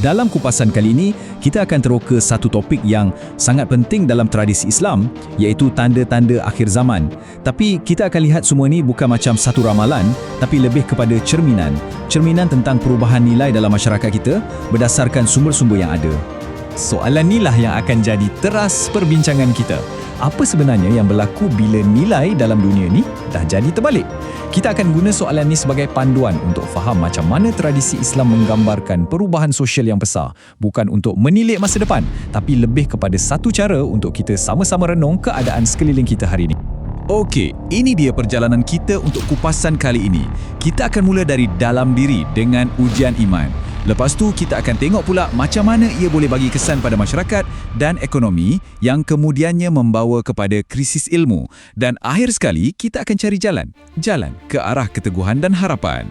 Dalam kupasan kali ini, kita akan teroka satu topik yang sangat penting dalam tradisi Islam, iaitu tanda-tanda akhir zaman. Tapi kita akan lihat semua ini bukan macam satu ramalan, tapi lebih kepada cerminan. Cerminan tentang perubahan nilai dalam masyarakat kita berdasarkan sumber-sumber yang ada. Soalan inilah yang akan jadi teras perbincangan kita. Apa sebenarnya yang berlaku bila nilai dalam dunia ni dah jadi terbalik? Kita akan guna soalan ni sebagai panduan untuk faham macam mana tradisi Islam menggambarkan perubahan sosial yang besar. Bukan untuk menilik masa depan, tapi lebih kepada satu cara untuk kita sama-sama renung keadaan sekeliling kita hari ini. Okey, ini dia perjalanan kita untuk kupasan kali ini. Kita akan mula dari dalam diri dengan ujian iman. Lepas tu kita akan tengok pula macam mana ia boleh bagi kesan pada masyarakat dan ekonomi yang kemudiannya membawa kepada krisis ilmu. Dan akhir sekali kita akan cari jalan ke arah keteguhan dan harapan.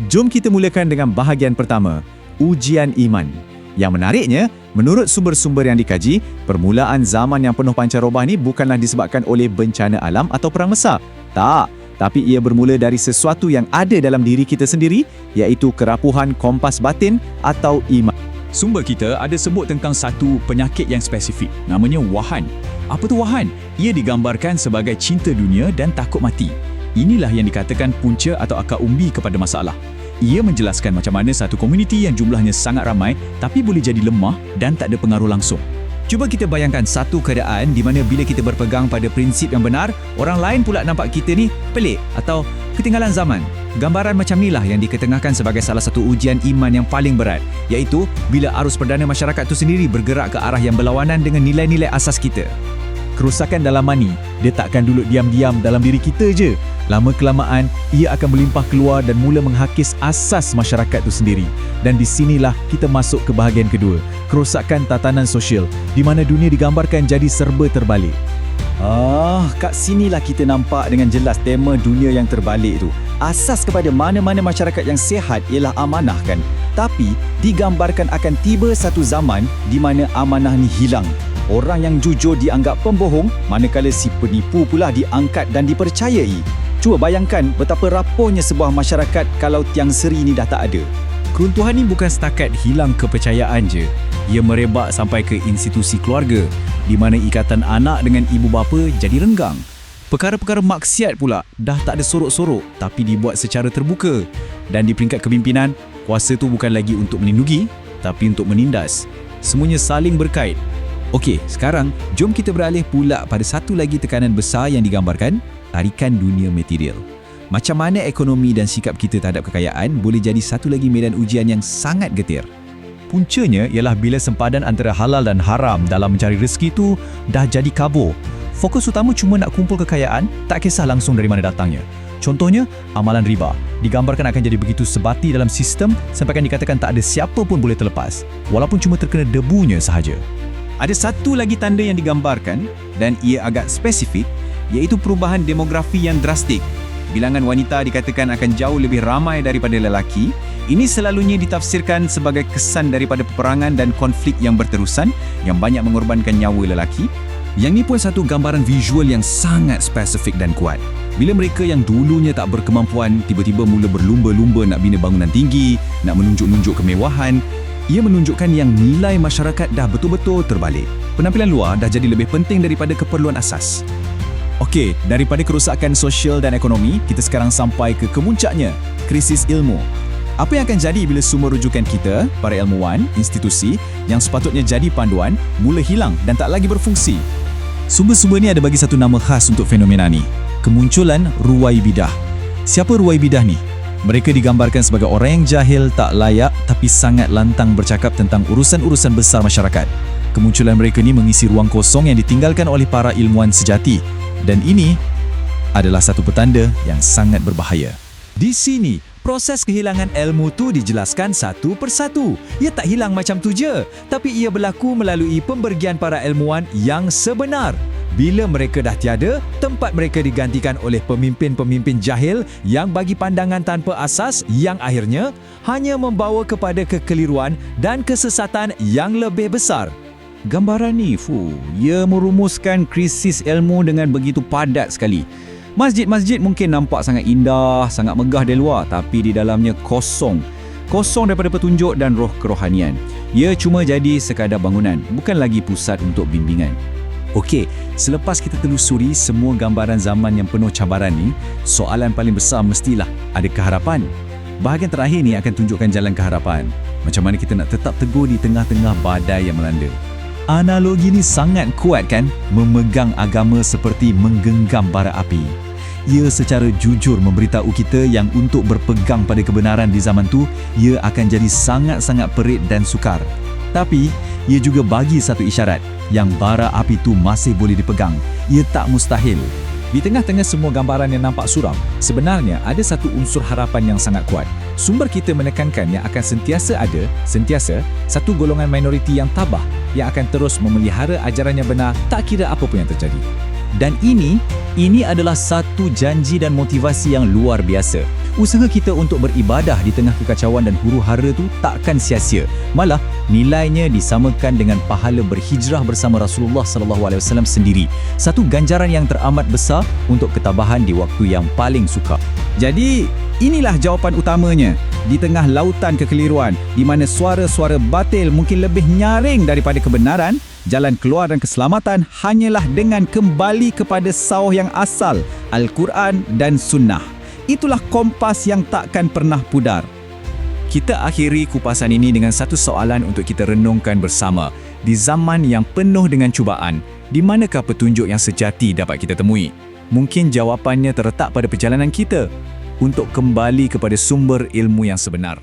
Jom kita mulakan dengan bahagian pertama, ujian iman. Yang menariknya, menurut sumber-sumber yang dikaji, permulaan zaman yang penuh pancaroba ni bukanlah disebabkan oleh bencana alam atau perang besar. Tak. Tapi ia bermula dari sesuatu yang ada dalam diri kita sendiri, iaitu kerapuhan kompas batin atau iman. Sumber kita ada sebut tentang satu penyakit yang spesifik, namanya wahan. Apa tu wahan? Ia digambarkan sebagai cinta dunia dan takut mati. Inilah yang dikatakan punca atau akar umbi kepada masalah. Ia menjelaskan macam mana satu komuniti yang jumlahnya sangat ramai tapi boleh jadi lemah dan tak ada pengaruh langsung. Cuba kita bayangkan satu keadaan di mana bila kita berpegang pada prinsip yang benar, orang lain pula nampak kita ni pelik atau ketinggalan zaman. Gambaran macam inilah yang diketengahkan sebagai salah satu ujian iman yang paling berat, iaitu bila arus perdana masyarakat itu sendiri bergerak ke arah yang berlawanan dengan nilai-nilai asas kita. Kerosakan dalam mani, dia takkan duduk diam-diam dalam diri kita je. Lama-kelamaan, ia akan melimpah keluar dan mula menghakis asas masyarakat itu sendiri. Dan di sinilah kita masuk ke bahagian kedua, kerosakan tatanan sosial, di mana dunia digambarkan jadi serba terbalik. Kat sinilah kita nampak dengan jelas tema dunia yang terbalik itu. Asas kepada mana-mana masyarakat yang sihat ialah amanah kan. Tapi, digambarkan akan tiba satu zaman di mana amanah ni hilang. Orang yang jujur dianggap pembohong, manakala si penipu pula diangkat dan dipercayai. Cuba bayangkan betapa rapuhnya sebuah masyarakat kalau tiang seri ni dah tak ada. Keruntuhan ni bukan setakat hilang kepercayaan je. Ia merebak sampai ke institusi keluarga, di mana ikatan anak dengan ibu bapa jadi renggang. Perkara-perkara maksiat pula dah tak ada sorok-sorok tapi dibuat secara terbuka. Dan di peringkat kepimpinan, kuasa tu bukan lagi untuk melindungi, tapi untuk menindas. Semuanya saling berkait. Okey, sekarang jom kita beralih pula pada satu lagi tekanan besar yang digambarkan, tarikan dunia material. Macam mana ekonomi dan sikap kita terhadap kekayaan boleh jadi satu lagi medan ujian yang sangat getir. Puncanya ialah bila sempadan antara halal dan haram dalam mencari rezeki tu dah jadi kabur. Fokus utama cuma nak kumpul kekayaan, tak kisah langsung dari mana datangnya. Contohnya, amalan riba. Digambarkan akan jadi begitu sebati dalam sistem sampaikan dikatakan tak ada siapa pun boleh terlepas, walaupun cuma terkena debunya sahaja. Ada satu lagi tanda yang digambarkan dan ia agak spesifik, iaitu perubahan demografi yang drastik. Bilangan wanita dikatakan akan jauh lebih ramai daripada lelaki. Ini selalunya ditafsirkan sebagai kesan daripada peperangan dan konflik yang berterusan yang banyak mengorbankan nyawa lelaki. Yang ni pun satu gambaran visual yang sangat spesifik dan kuat. Bila mereka yang dulunya tak berkemampuan tiba-tiba mula berlumba-lumba nak bina bangunan tinggi, nak menunjuk-nunjuk kemewahan, ia menunjukkan yang nilai masyarakat dah betul-betul terbalik. Penampilan luar dah jadi lebih penting daripada keperluan asas. Okey, daripada kerosakan sosial dan ekonomi, kita sekarang sampai ke kemuncaknya, krisis ilmu. Apa yang akan jadi bila sumber rujukan kita, para ilmuwan, institusi yang sepatutnya jadi panduan, mula hilang dan tak lagi berfungsi? Sumber-sumber ni ada bagi satu nama khas untuk fenomena ni, kemunculan Ruwaibidah. Siapa Ruwaibidah ni? Mereka digambarkan sebagai orang yang jahil, tak layak tapi sangat lantang bercakap tentang urusan-urusan besar masyarakat. Kemunculan mereka ni mengisi ruang kosong yang ditinggalkan oleh para ilmuwan sejati. Dan ini adalah satu petanda yang sangat berbahaya. Di sini, proses kehilangan ilmu tu dijelaskan satu persatu. Ia tak hilang macam tu je, tapi ia berlaku melalui pembergian para ilmuwan yang sebenar. Bila mereka dah tiada, tempat mereka digantikan oleh pemimpin-pemimpin jahil yang bagi pandangan tanpa asas yang akhirnya hanya membawa kepada kekeliruan dan kesesatan yang lebih besar. Gambaran ni, ia merumuskan krisis ilmu dengan begitu padat sekali. Masjid-masjid mungkin nampak sangat indah, sangat megah dari luar, tapi di dalamnya kosong. kosong daripada petunjuk dan roh kerohanian. Ia cuma jadi sekadar bangunan, bukan lagi pusat untuk bimbingan. Okey, selepas kita telusuri semua gambaran zaman yang penuh cabaran ni, soalan paling besar mestilah, adakah harapan? Bahagian terakhir ni akan tunjukkan jalan ke harapan. Macam mana kita nak tetap teguh di tengah-tengah badai yang melanda. Analogi ni sangat kuat kan? Memegang agama seperti menggenggam bara api. Ia secara jujur memberitahu kita yang untuk berpegang pada kebenaran di zaman tu, ia akan jadi sangat-sangat perit dan sukar. Tapi, ia juga bagi satu isyarat yang bara api tu masih boleh dipegang. Ia tak mustahil. Di tengah-tengah semua gambaran yang nampak suram, sebenarnya ada satu unsur harapan yang sangat kuat. Sumber kita menekankan yang akan sentiasa ada, satu golongan minoriti yang tabah yang akan terus memelihara ajaran yang benar tak kira apa pun yang terjadi. Dan ini adalah satu janji dan motivasi yang luar biasa. Usaha kita untuk beribadah di tengah kekacauan dan huru-hara tu takkan sia-sia. Malah nilainya disamakan dengan pahala berhijrah bersama Rasulullah SAW sendiri. Satu ganjaran yang teramat besar untuk ketabahan di waktu yang paling sukar. Jadi, inilah jawapan utamanya. Di tengah lautan kekeliruan, di mana suara-suara batil mungkin lebih nyaring daripada kebenaran, jalan keluar dan keselamatan hanyalah dengan kembali kepada sauh yang asal, Al-Quran dan Sunnah. Itulah kompas yang takkan pernah pudar. Kita akhiri kupasan ini dengan satu soalan untuk kita renungkan bersama. Di zaman yang penuh dengan cubaan, di manakah petunjuk yang sejati dapat kita temui? Mungkin jawapannya terletak pada perjalanan kita untuk kembali kepada sumber ilmu yang sebenar.